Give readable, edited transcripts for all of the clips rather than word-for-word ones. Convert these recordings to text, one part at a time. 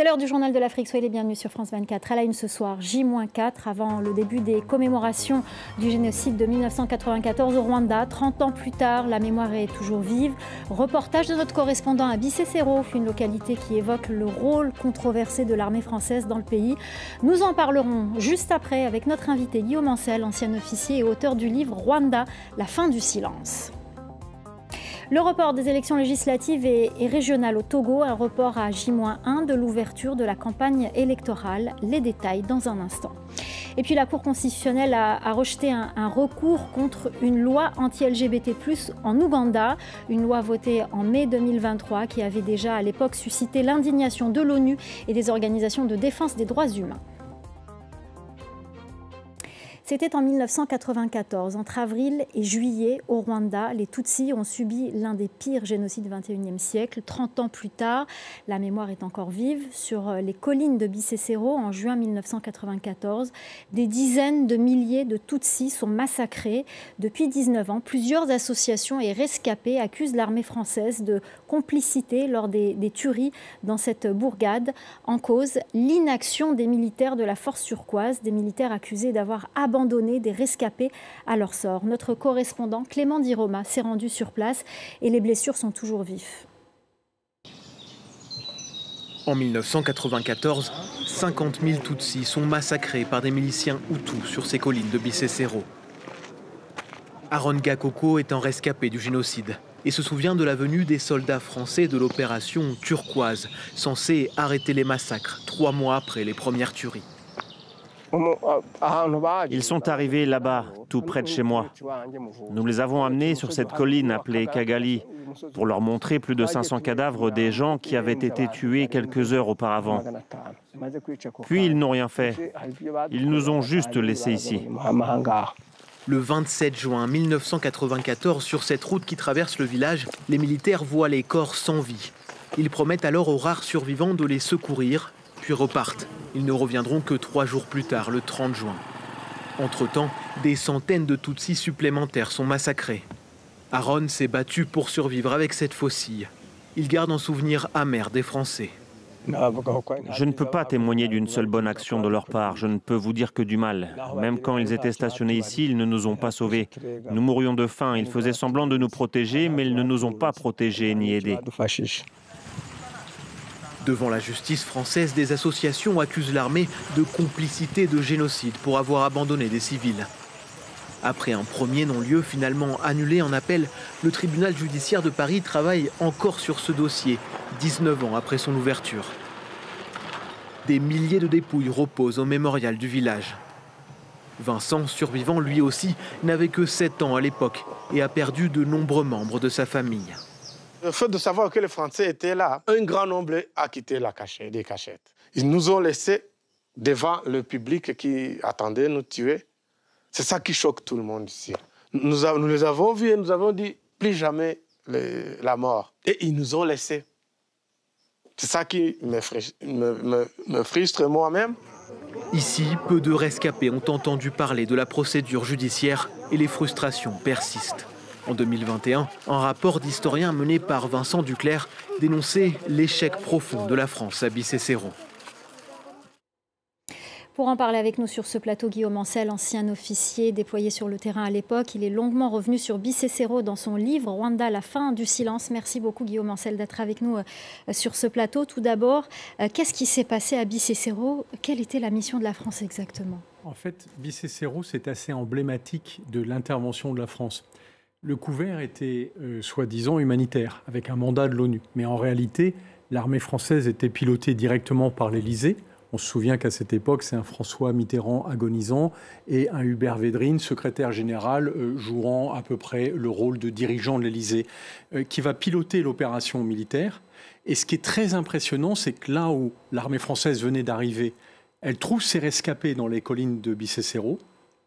C'est l'heure du journal de l'Afrique. Soyez les bienvenus sur France 24. À la une ce soir, J-4, avant le début des commémorations du génocide de 1994 au Rwanda. 30 ans plus tard, la mémoire est toujours vive. Reportage de notre correspondant à Bisesero, une localité qui évoque le rôle controversé de l'armée française dans le pays. Nous en parlerons juste après avec notre invité Guillaume Ancel, ancien officier et auteur du livre Rwanda, la fin du silence. Le report des élections législatives et régionales au Togo, un report à J-1 de l'ouverture de la campagne électorale. Les détails dans un instant. Et puis la Cour constitutionnelle a rejeté un recours contre une loi anti-LGBT+, en Ouganda. Une loi votée en mai 2023 qui avait déjà à l'époque suscité l'indignation de l'ONU et des organisations de défense des droits humains. C'était en 1994. Entre avril et juillet, au Rwanda, les Tutsis ont subi l'un des pires génocides du XXIe siècle. 30 ans plus tard, la mémoire est encore vive. Sur les collines de Bisesero, en juin 1994, des dizaines de milliers de Tutsis sont massacrés. Depuis 19 ans, plusieurs associations et rescapés accusent l'armée française de complicité lors des tueries dans cette bourgade. En cause, l'inaction des militaires de la force turquoise, des militaires accusés d'avoir abandonné des rescapés à leur sort. Notre correspondant Clément Diroma s'est rendu sur place et les blessures sont toujours vives. En 1994, 50 000 Tutsis sont massacrés par des miliciens Hutus sur ces collines de Bisesero. Aaron Gakoko est un rescapé du génocide et se souvient de la venue des soldats français de l'opération Turquoise, censée arrêter les massacres 3 mois après les premières tueries. Ils sont arrivés là-bas, tout près de chez moi. Nous les avons amenés sur cette colline appelée Kagali pour leur montrer plus de 500 cadavres des gens qui avaient été tués quelques heures auparavant. Puis ils n'ont rien fait. Ils nous ont juste laissés ici. Le 27 juin 1994, sur cette route qui traverse le village, les militaires voient les corps sans vie. Ils promettent alors aux rares survivants de les secourir, puis repartent. Ils ne reviendront que 3 jours plus tard, le 30 juin. Entre-temps, des centaines de Tutsis supplémentaires sont massacrés. Aaron s'est battu pour survivre avec cette faucille. Il garde un souvenir amer des Français. Je ne peux pas témoigner d'une seule bonne action de leur part. Je ne peux vous dire que du mal. Même quand ils étaient stationnés ici, ils ne nous ont pas sauvés. Nous mourions de faim. Ils faisaient semblant de nous protéger, mais ils ne nous ont pas protégés ni aidés. Devant la justice française, des associations accusent l'armée de complicité de génocide pour avoir abandonné des civils. Après un premier non-lieu finalement annulé en appel, le tribunal judiciaire de Paris travaille encore sur ce dossier, 19 ans après son ouverture. Des milliers de dépouilles reposent au mémorial du village. Vincent, survivant lui aussi, n'avait que 7 ans à l'époque et a perdu de nombreux membres de sa famille. Le fait de savoir que les Français étaient là, un grand nombre a quitté les cachettes. Ils nous ont laissés devant le public qui attendait nous tuer. C'est ça qui choque tout le monde ici. Nous les avons vus et nous avons dit plus jamais la mort. Et ils nous ont laissés. C'est ça qui me frustre moi-même. Ici, peu de rescapés ont entendu parler de la procédure judiciaire et les frustrations persistent. En 2021, un rapport d'historien mené par Vincent Duclerc dénonçait l'échec profond de la France à Bisesero. Pour en parler avec nous sur ce plateau, Guillaume Ancel, ancien officier déployé sur le terrain à l'époque. Il est longuement revenu sur Bisesero dans son livre Rwanda, la fin du silence. Merci beaucoup Guillaume Ancel d'être avec nous sur ce plateau. Tout d'abord, qu'est-ce qui s'est passé à Bisesero? Quelle était la mission de la France exactement? En fait, Bisesero, c'est assez emblématique de l'intervention de la France. Le couvert était soi-disant humanitaire, avec un mandat de l'ONU. Mais en réalité, l'armée française était pilotée directement par l'Élysée. On se souvient qu'à cette époque, c'est un François Mitterrand agonisant et un Hubert Védrine, secrétaire général, jouant à peu près le rôle de dirigeant de l'Élysée, qui va piloter l'opération militaire. Et ce qui est très impressionnant, c'est que là où l'armée française venait d'arriver, elle trouve ses rescapés dans les collines de Bisesero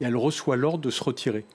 et elle reçoit l'ordre de se retirer.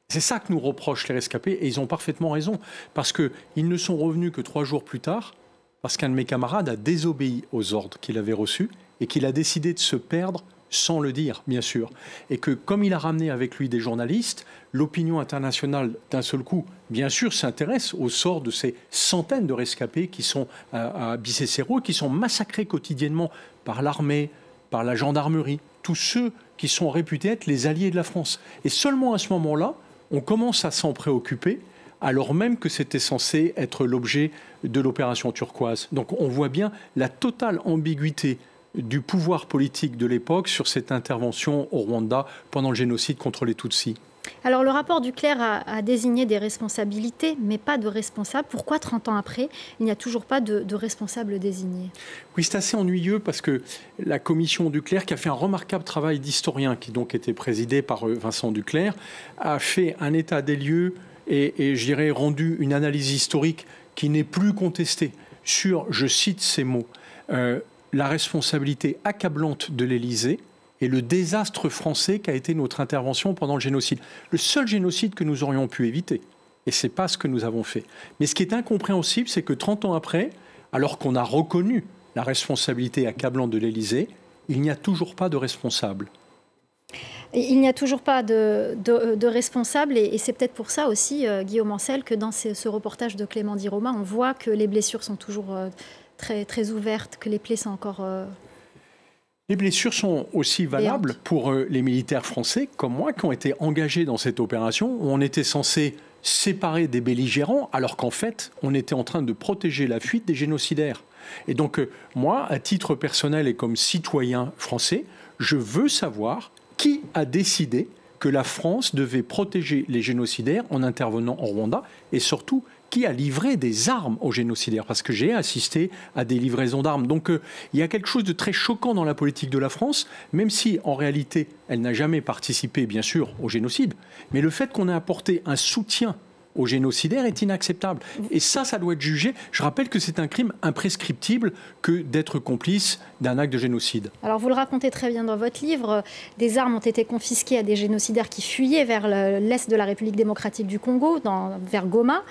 C'est ça que nous reprochent les rescapés, et ils ont parfaitement raison, parce qu'ils ne sont revenus que 3 jours plus tard, parce qu'un de mes camarades a désobéi aux ordres qu'il avait reçus, et qu'il a décidé de se perdre sans le dire, bien sûr. Et que comme il a ramené avec lui des journalistes, l'opinion internationale, d'un seul coup, bien sûr, s'intéresse au sort de ces centaines de rescapés qui sont à Bicêtre, qui sont massacrés quotidiennement par l'armée, par la gendarmerie, tous ceux qui sont réputés être les alliés de la France. Et seulement à ce moment-là, on commence à s'en préoccuper, alors même que c'était censé être l'objet de l'opération turquoise. Donc on voit bien la totale ambiguïté du pouvoir politique de l'époque sur cette intervention au Rwanda pendant le génocide contre les Tutsis. Alors le rapport Duclerc a désigné des responsabilités, mais pas de responsables. Pourquoi 30 ans après, il n'y a toujours pas de responsables désignés? Oui, c'est assez ennuyeux parce que la commission Duclerc, qui a fait un remarquable travail d'historien, qui donc était présidé par Vincent Duclerc, a fait un état des lieux et je dirais rendu une analyse historique qui n'est plus contestée sur, je cite ces mots, la responsabilité accablante de l'Élysée et le désastre français qu'a été notre intervention pendant le génocide. Le seul génocide que nous aurions pu éviter. Et ce n'est pas ce que nous avons fait. Mais ce qui est incompréhensible, c'est que 30 ans après, alors qu'on a reconnu la responsabilité accablante de l'Élysée, il n'y a toujours pas de responsable. Il n'y a toujours pas de responsable et c'est peut-être pour ça aussi, Guillaume Ancel, que dans ce reportage de Clément Di Roma, on voit que les blessures sont toujours très, très ouvertes, que les plaies sont encore... Les blessures sont aussi valables pour les militaires français, comme moi, qui ont été engagés dans cette opération, où on était censé séparer des belligérants, alors qu'en fait, on était en train de protéger la fuite des génocidaires. Et donc, moi, à titre personnel et comme citoyen français, je veux savoir qui a décidé que la France devait protéger les génocidaires en intervenant au Rwanda, et surtout, qui a livré des armes aux génocidaires, parce que j'ai assisté à des livraisons d'armes. Donc il y a quelque chose de très choquant dans la politique de la France, même si en réalité elle n'a jamais participé bien sûr au génocide, mais le fait qu'on ait apporté un soutien aux génocidaires est inacceptable. Et ça doit être jugé. Je rappelle que c'est un crime imprescriptible que d'être complice d'un acte de génocide. Alors vous le racontez très bien dans votre livre, des armes ont été confisquées à des génocidaires qui fuyaient vers l'est de la République démocratique du Congo, vers Goma.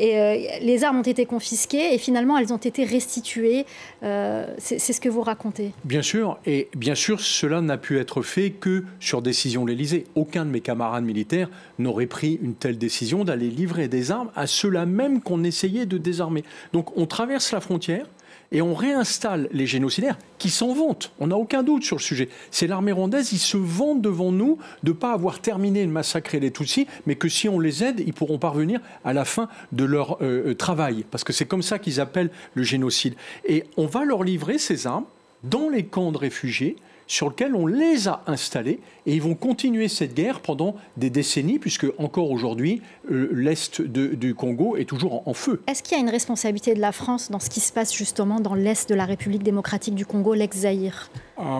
Et les armes ont été confisquées et finalement elles ont été restituées. C'est ce que vous racontez. Bien sûr, et bien sûr cela n'a pu être fait que sur décision de l'Élysée. Aucun de mes camarades militaires n'aurait pris une telle décision d'aller livrer des armes à ceux-là même qu'on essayait de désarmer. Donc on traverse la frontière et on réinstalle les génocidaires qui s'en vantent. On n'a aucun doute sur le sujet. C'est l'armée rwandaise, ils se vantent devant nous de ne pas avoir terminé de massacrer les Tutsis, mais que si on les aide, ils pourront parvenir à la fin de leur travail. Parce que c'est comme ça qu'ils appellent le génocide. Et on va leur livrer ces armes dans les camps de réfugiés sur lesquels on les a installés et ils vont continuer cette guerre pendant des décennies puisque encore aujourd'hui, l'Est du Congo est toujours en feu. Est-ce qu'il y a une responsabilité de la France dans ce qui se passe justement dans l'Est de la République démocratique du Congo, l'ex-Zaïre?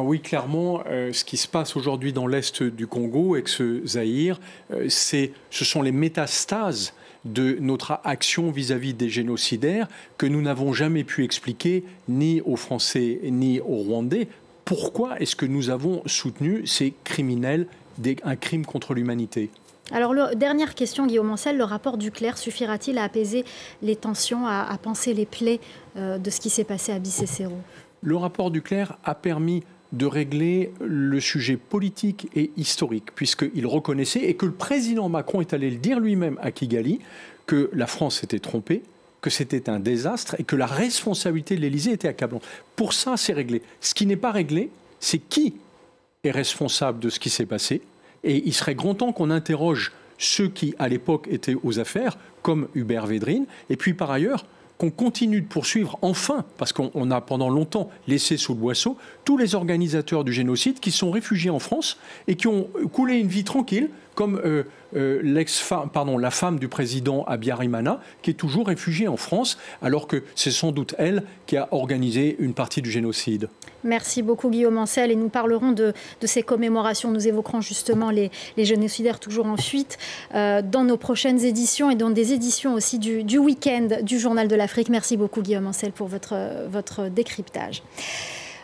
Oui, clairement, ce qui se passe aujourd'hui dans l'Est du Congo, ex-Zaïre, ce sont les métastases de notre action vis-à-vis des génocidaires que nous n'avons jamais pu expliquer ni aux Français ni aux Rwandais. Pourquoi est-ce que nous avons soutenu ces criminels, un crime contre l'humanité? Alors, dernière question, Guillaume Ancel, le rapport Duclerc suffira-t-il à apaiser les tensions, à panser les plaies de ce qui s'est passé à Bicêtre? Le rapport Duclerc a permis de régler le sujet politique et historique, puisqu'il reconnaissait, et que le président Macron est allé le dire lui-même à Kigali, que la France s'était trompée, que c'était un désastre et que la responsabilité de l'Élysée était accablante. Pour ça, c'est réglé. Ce qui n'est pas réglé, c'est qui est responsable de ce qui s'est passé. Et il serait grand temps qu'on interroge ceux qui, à l'époque, étaient aux affaires, comme Hubert Védrine. Et puis, par ailleurs, qu'on continue de poursuivre, enfin, parce qu'on a pendant longtemps laissé sous le boisseau, tous les organisateurs du génocide qui sont réfugiés en France et qui ont coulé une vie tranquille, comme la femme du président Habyarimana, qui est toujours réfugiée en France, alors que c'est sans doute elle qui a organisé une partie du génocide. Merci beaucoup Guillaume Ancel, et nous parlerons de ces commémorations. Nous évoquerons justement les génocidaires toujours en fuite dans nos prochaines éditions et dans des éditions aussi du week-end du Journal de l'Afrique. Merci beaucoup Guillaume Ancel pour votre décryptage.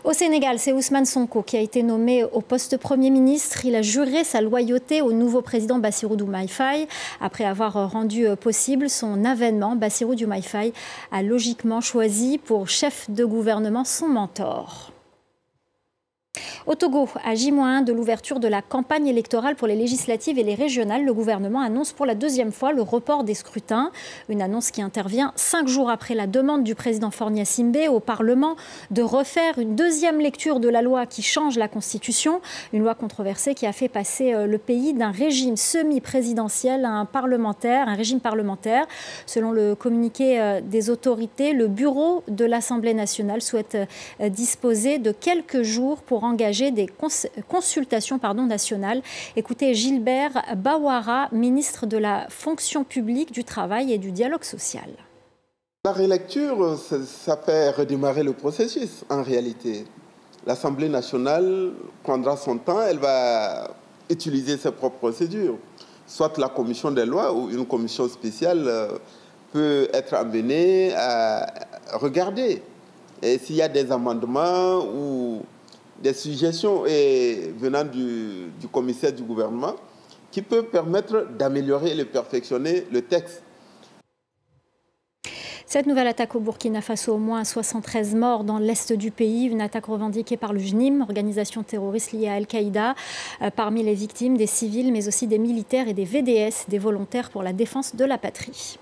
Au Sénégal, c'est Ousmane Sonko qui a été nommé au poste Premier ministre. Il a juré sa loyauté au nouveau président Bassirou Diomaye Faye. Après avoir rendu possible son avènement, Bassirou Diomaye Faye a logiquement choisi pour chef de gouvernement son mentor. Au Togo, à J-1 de l'ouverture de la campagne électorale pour les législatives et les régionales, le gouvernement annonce pour la deuxième fois le report des scrutins. Une annonce qui intervient 5 jours après la demande du président Faure Gnassingbé au Parlement de refaire une deuxième lecture de la loi qui change la Constitution. Une loi controversée qui a fait passer le pays d'un régime semi-présidentiel à un régime parlementaire. Selon le communiqué des autorités, le bureau de l'Assemblée nationale souhaite disposer de quelques jours pour engager des consultations nationales. Écoutez Gilbert Bawara, ministre de la fonction publique, du travail et du dialogue social. La relecture, ça fait redémarrer le processus en réalité. L'Assemblée nationale prendra son temps, elle va utiliser ses propres procédures. Soit la commission des lois ou une commission spéciale peut être amenée à regarder. Et s'il y a des amendements ou des suggestions venant du commissaire du gouvernement qui peut permettre d'améliorer et de perfectionner le texte. Cette nouvelle attaque au Burkina Faso, au moins 73 morts dans l'est du pays, une attaque revendiquée par le JNIM, organisation terroriste liée à Al-Qaïda. Parmi les victimes, des civils, mais aussi des militaires et des VDS, des volontaires pour la défense de la patrie.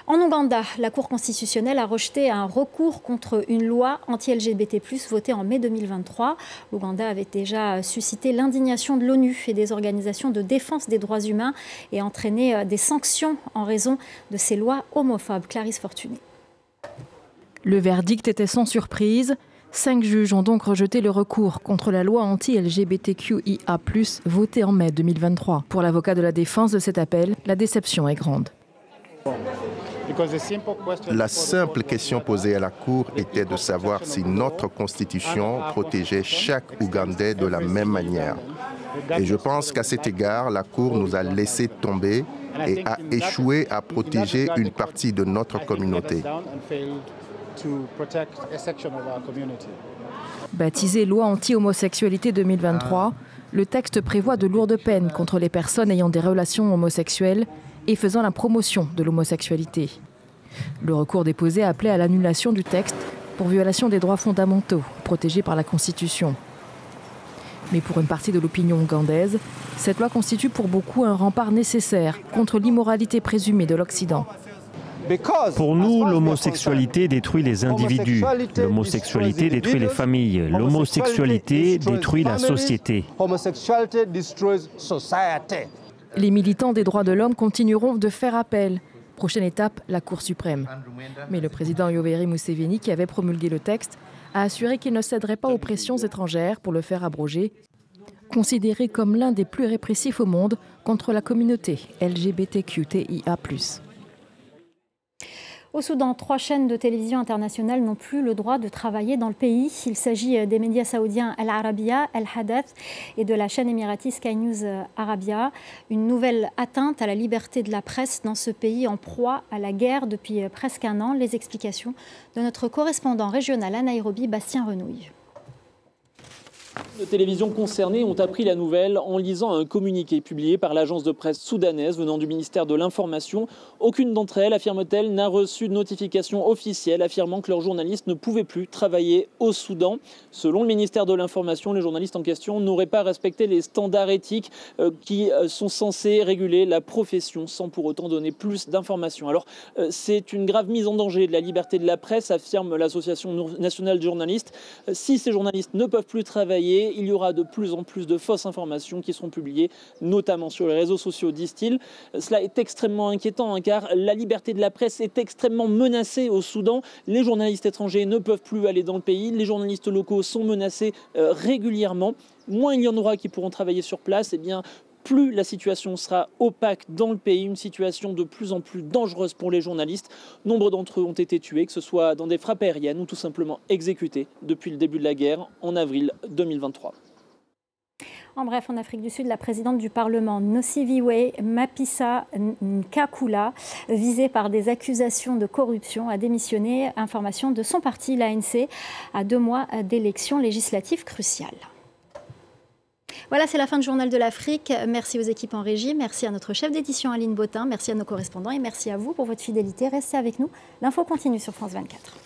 En Ouganda, la Cour constitutionnelle a rejeté un recours contre une loi anti-LGBT+, votée en mai 2023. L'Ouganda avait déjà suscité l'indignation de l'ONU et des organisations de défense des droits humains et entraîné des sanctions en raison de ces lois homophobes. Clarisse Fortuné. Le verdict était sans surprise. 5 juges ont donc rejeté le recours contre la loi anti-LGBTQIA+, votée en mai 2023. Pour l'avocat de la défense de cet appel, la déception est grande. La simple question posée à la Cour était de savoir si notre Constitution protégeait chaque Ougandais de la même manière. Et je pense qu'à cet égard, la Cour nous a laissé tomber et a échoué à protéger une partie de notre communauté. Baptisé loi anti-homosexualité 2023, le texte prévoit de lourdes peines contre les personnes ayant des relations homosexuelles et faisant la promotion de l'homosexualité. Le recours déposé appelait à l'annulation du texte pour violation des droits fondamentaux protégés par la Constitution. Mais pour une partie de l'opinion ougandaise, cette loi constitue pour beaucoup un rempart nécessaire contre l'immoralité présumée de l'Occident. Pour nous, l'homosexualité détruit les individus, l'homosexualité détruit les familles, l'homosexualité détruit la société. Les militants des droits de l'homme continueront de faire appel. Prochaine étape, la Cour suprême. Mais le président Yoweri Museveni, qui avait promulgué le texte, a assuré qu'il ne céderait pas aux pressions étrangères pour le faire abroger, considéré comme l'un des plus répressifs au monde contre la communauté LGBTQTIA+. Au Soudan, 3 chaînes de télévision internationales n'ont plus le droit de travailler dans le pays. Il s'agit des médias saoudiens Al Arabiya, Al Hadath et de la chaîne émirati Sky News Arabia. Une nouvelle atteinte à la liberté de la presse dans ce pays en proie à la guerre depuis presque un an. Les explications de notre correspondant régional à Nairobi, Bastien Renouille. Les télévisions concernées ont appris la nouvelle en lisant un communiqué publié par l'agence de presse soudanaise venant du ministère de l'Information. Aucune d'entre elles, affirme-t-elle, n'a reçu de notification officielle affirmant que leurs journalistes ne pouvaient plus travailler au Soudan. Selon le ministère de l'Information, les journalistes en question n'auraient pas respecté les standards éthiques qui sont censés réguler la profession sans pour autant donner plus d'informations. Alors, c'est une grave mise en danger de la liberté de la presse, affirme l'Association nationale de journalistes. Si ces journalistes ne peuvent plus travailler, il y aura de plus en plus de fausses informations qui seront publiées, notamment sur les réseaux sociaux, disent-ils. Cela est extrêmement inquiétant, car la liberté de la presse est extrêmement menacée au Soudan. Les journalistes étrangers ne peuvent plus aller dans le pays, les journalistes locaux sont menacés régulièrement. Moins il y en aura qui pourront travailler sur place, et bien plus la situation sera opaque dans le pays, une situation de plus en plus dangereuse pour les journalistes. Nombre d'entre eux ont été tués, que ce soit dans des frappes aériennes ou tout simplement exécutés depuis le début de la guerre en avril 2023. En bref, en Afrique du Sud, la présidente du Parlement, Nosiviwe Mapisa Nkakula, visée par des accusations de corruption, a démissionné. Information de son parti, l'ANC, à 2 mois d'élections législatives cruciales. Voilà, c'est la fin du Journal de l'Afrique. Merci aux équipes en régie, merci à notre chef d'édition Aline Bottin, merci à nos correspondants et merci à vous pour votre fidélité. Restez avec nous, l'info continue sur France 24.